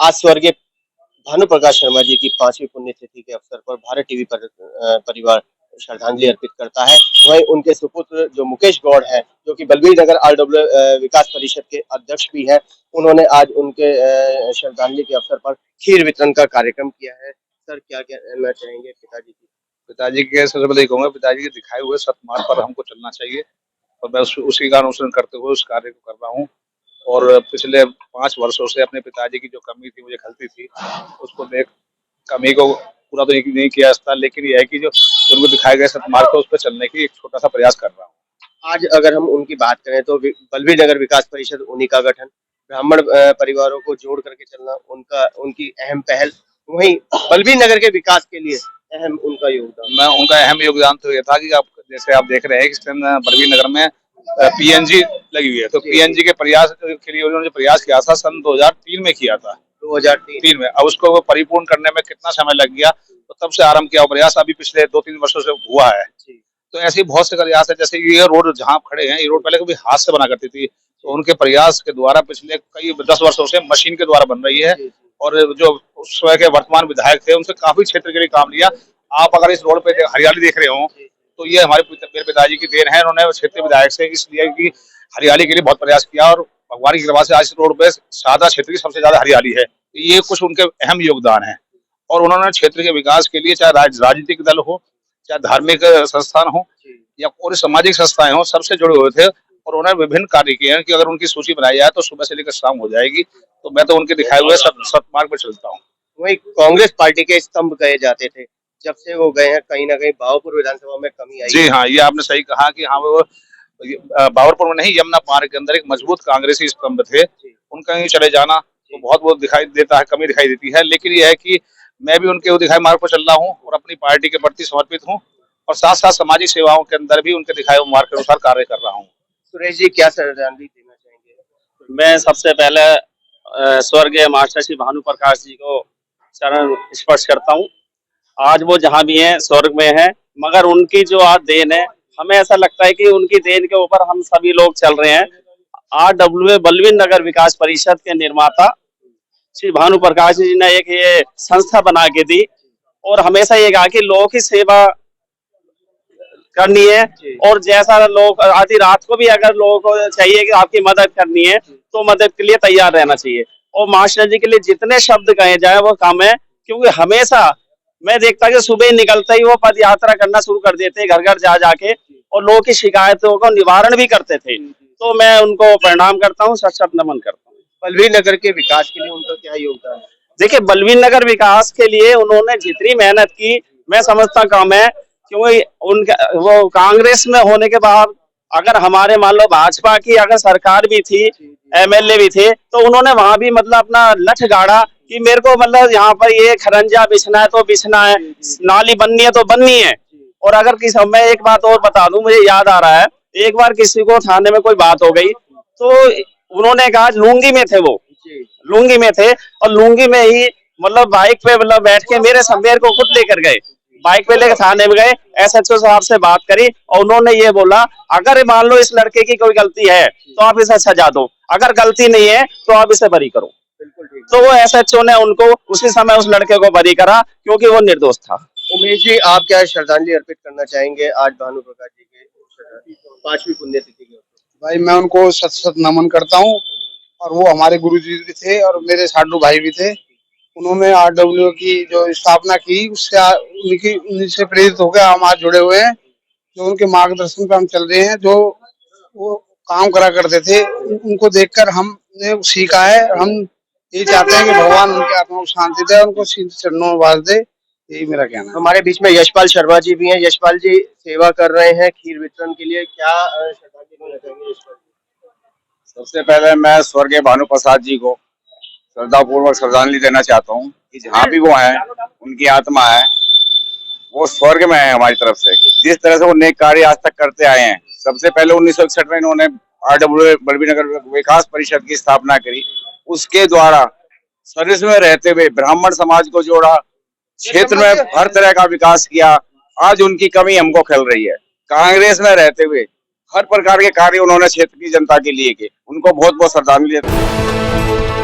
आज स्वर्गीय भानु प्रकाश शर्मा जी की 5वीं पुण्यतिथि के अवसर पर भारत टीवी पर परिवार श्रद्धांजलि अर्पित करता है। वहीं उनके सुपुत्र जो मुकेश गौड़ है, जो कि बलबीर नगर आरडब्ल्यू विकास परिषद के अध्यक्ष भी हैं, उन्होंने आज उनके श्रद्धांजलि के अवसर पर खीर वितरण का कार्यक्रम किया है। सर, क्या कहना चाहेंगे पिताजी की? पिताजी के सबसे पहले कहूंगा, पिताजी के दिखाए हुए सतमार्ग पर हमको चलना चाहिए और मैं उसी का अनुसरण करते हुए उस कार्य को कर रहा हूँ। और पिछले 5 वर्षों से अपने पिताजी की जो कमी थी, मुझे खलती थी, उसको देख कमी को पूरा तो नहीं किया था, लेकिन यह है कि जो उनको दिखाए गए सतमार्ग पर उस पर चलने की एक छोटा सा प्रयास कर रहा हूँ। आज अगर हम उनकी बात करें तो बलबीर नगर विकास परिषद उन्हीं का गठन, ब्राह्मण परिवारों को जोड़ करके चलना उनकी अहम पहल, वहीं बलबीर नगर के विकास के लिए अहम उनका योगदान। मैं उनका अहम योगदान तो ये था कि आप जैसे आप देख रहे हैं कि बलबीर नगर में पीएनजी लगी हुई है, तो पीएनजी के प्रयास के लिए उन्होंने प्रयास किया था, सन 2003 में किया था। 2003 में, अब उसको परिपूर्ण करने में कितना समय लग गया, तो तब से आरंभ किया प्रयास अभी पिछले 2-3 वर्षों से हुआ है। तो ऐसे बहुत से प्रयास है, जैसे ये रोड जहाँ आप खड़े हैं, ये रोड पहले कभी हाथ से बना करती थी, तो उनके प्रयास के द्वारा पिछले कई 10 वर्षों से मशीन के द्वारा बन रही है। और जो उस समय के वर्तमान विधायक थे, उनसे काफी क्षेत्र के लिए काम लिया। आप अगर इस रोड पे हरियाली देख रहे हो, तो ये मेरे पिताजी की देन है। उन्होंने क्षेत्रीय विधायक से इसलिए कि हरियाली के लिए बहुत प्रयास किया और भगवान की कृपा से आज रोड पे सादा क्षेत्र की सबसे ज्यादा हरियाली है। ये कुछ उनके अहम योगदान है। और उन्होंने क्षेत्र के विकास के लिए चाहे राजनीतिक दल हो, चाहे धार्मिक संस्थान हो या पूरी सामाजिक संस्थाएं हो, सबसे जुड़े हुए थे और उन्होंने विभिन्न कार्य किए हैं कि अगर उनकी सूची बनाई जाए तो सुबह से लेकर शाम हो जाएगी। तो मैं तो उनके दिखाए हुए सतमार्ग पर चलता हूँ। वही कांग्रेस पार्टी के स्तंभ कहे जाते थे, जब से वो गए हैं कहीं ना कहीं बावरपुर विधानसभा में कमी आई। जी हाँ, ये आपने सही कहा कि हाँ, वो बावरपुर में नहीं, यमुना पार के अंदर एक मजबूत कांग्रेसी स्तंभ थे। उनका ही चले जाना तो बहुत दिखाई देता है, कमी दिखाई देती है। लेकिन यह है कि मैं भी उनके दिखाए मार्ग पर चल रहा हूँ और अपनी पार्टी के प्रति समर्पित हूँ और साथ साथ सामाजिक सेवाओं के अंदर भी उनके दिखाए हुए मार्ग के अनुसार कार्य कर रहा हूँ। सुरेश जी, क्या श्रद्धांजलि देना चाहेंगे? मैं सबसे पहले स्वर्गीय मास्टर श्री भानु प्रकाश जी को चरण स्पर्श करता हूँ। आज वो जहाँ भी हैं स्वर्ग में हैं, मगर उनकी जो आज देन है, हमें ऐसा लगता है कि उनकी देन के ऊपर हम सभी लोग चल रहे हैं। आरडब्ल्यू बलबीर नगर विकास परिषद के निर्माता श्री भानु प्रकाश जी ने एक ये संस्था बना के दी और हमेशा ये कहा कि लोगों की सेवा करनी है। और जैसा लोग आधी रात को भी अगर लोगों को चाहिए कि आपकी मदद करनी है, तो मदद के लिए तैयार रहना चाहिए। और मास्टर जी के लिए जितने शब्द कहे जाए वो कम है, क्योंकि हमेशा मैं देखता कि सुबह निकलते ही वो पद यात्रा करना शुरू कर देते, घर घर जा जाके, और लोगों की शिकायतों को निवारण भी करते थे। तो मैं उनको प्रणाम करता हूँ, सत सत नमन करता हूँ। बलबीर नगर के विकास के लिए उनका क्या योगदान है? देखिए, बलबीर नगर विकास के लिए उन्होंने जितनी मेहनत की, मैं समझता कम है, क्योंकि उनका वो कांग्रेस में होने के बाद अगर हमारे मान लो भाजपा की अगर सरकार भी थी, एमएलए भी थे, तो उन्होंने वहां भी मतलब अपना लठ गाड़ा कि मेरे को मतलब यहाँ पर ये खरंजा बिछना है तो बिछना है, नाली बननी है तो बननी है। और अगर किसी, मैं एक बात और बता दूं, मुझे याद आ रहा है, एक बार किसी को थाने में कोई बात हो गई, तो उन्होंने कहा, लुंगी में थे वो, लुंगी में थे, और लुंगी में ही मतलब बाइक पे मतलब बैठ के मेरे को खुद लेकर गए, बाइक पे लेकर थाने में गए, एसएचओ साहब से बात करी और उन्होंने ये बोला, अगर मान लो इस लड़के की कोई गलती है तो आप इसे सजा दो, अगर गलती नहीं है तो आप इसे बरी करो। तो वो एसएचओ ने उनको उसी समय उस लड़के को बरी करा, क्योंकि वो निर्दोष था। उमेश जी, आप क्या श्रद्धांजलि अर्पित करना चाहेंगे आज भानु प्रकाश जी के 5वीं पुण्यतिथि के? भाई, मैं उनको सत सत नमन करता हूँ और वो हमारे गुरुजी भी थे और मेरे साडू भाई भी थे। उन्होंने आरडब्ल्यू की जो स्थापना की, उससे उनसे प्रेरित होकर हम आज जुड़े हुए हैं। जो उनके मार्गदर्शन पर हम चल रहे हैं, जो वो काम करा करते थे, उनको देखकर हमने सीखा है। हम ये चाहते हैं कि भगवान उनकी आत्मा को शांति दे, उनको चरणों में वास दे, यही मेरा कहना है। हमारे बीच में यशपाल शर्मा जी भी हैं। यशपाल जी सेवा कर रहे हैं खीर वितरण के लिए, क्या श्रद्धांजलि देना चाहेंगे? सबसे पहले मैं स्वर्गीय भानु प्रसाद जी को श्रद्धापूर्वक श्रद्धांजलि देना चाहता हूँ कि जहाँ भी वो हैं, उनकी आत्मा है वो स्वर्ग में है। हमारी तरफ से जिस तरह से वो नेक कार्य आज तक करते आए हैं, सबसे पहले 1961 में इन्होंने आरडब्ल्यू बलबीर नगर विकास परिषद की स्थापना करी। उसके द्वारा सर्विस में रहते हुए ब्राह्मण समाज को जोड़ा, क्षेत्र में हर तरह का विकास किया। आज उनकी कमी हमको खल रही है। कांग्रेस में रहते हुए हर प्रकार के कार्य उन्होंने क्षेत्र की जनता के लिए किए। उनको बहुत बहुत श्रद्धांजलि देता हूं।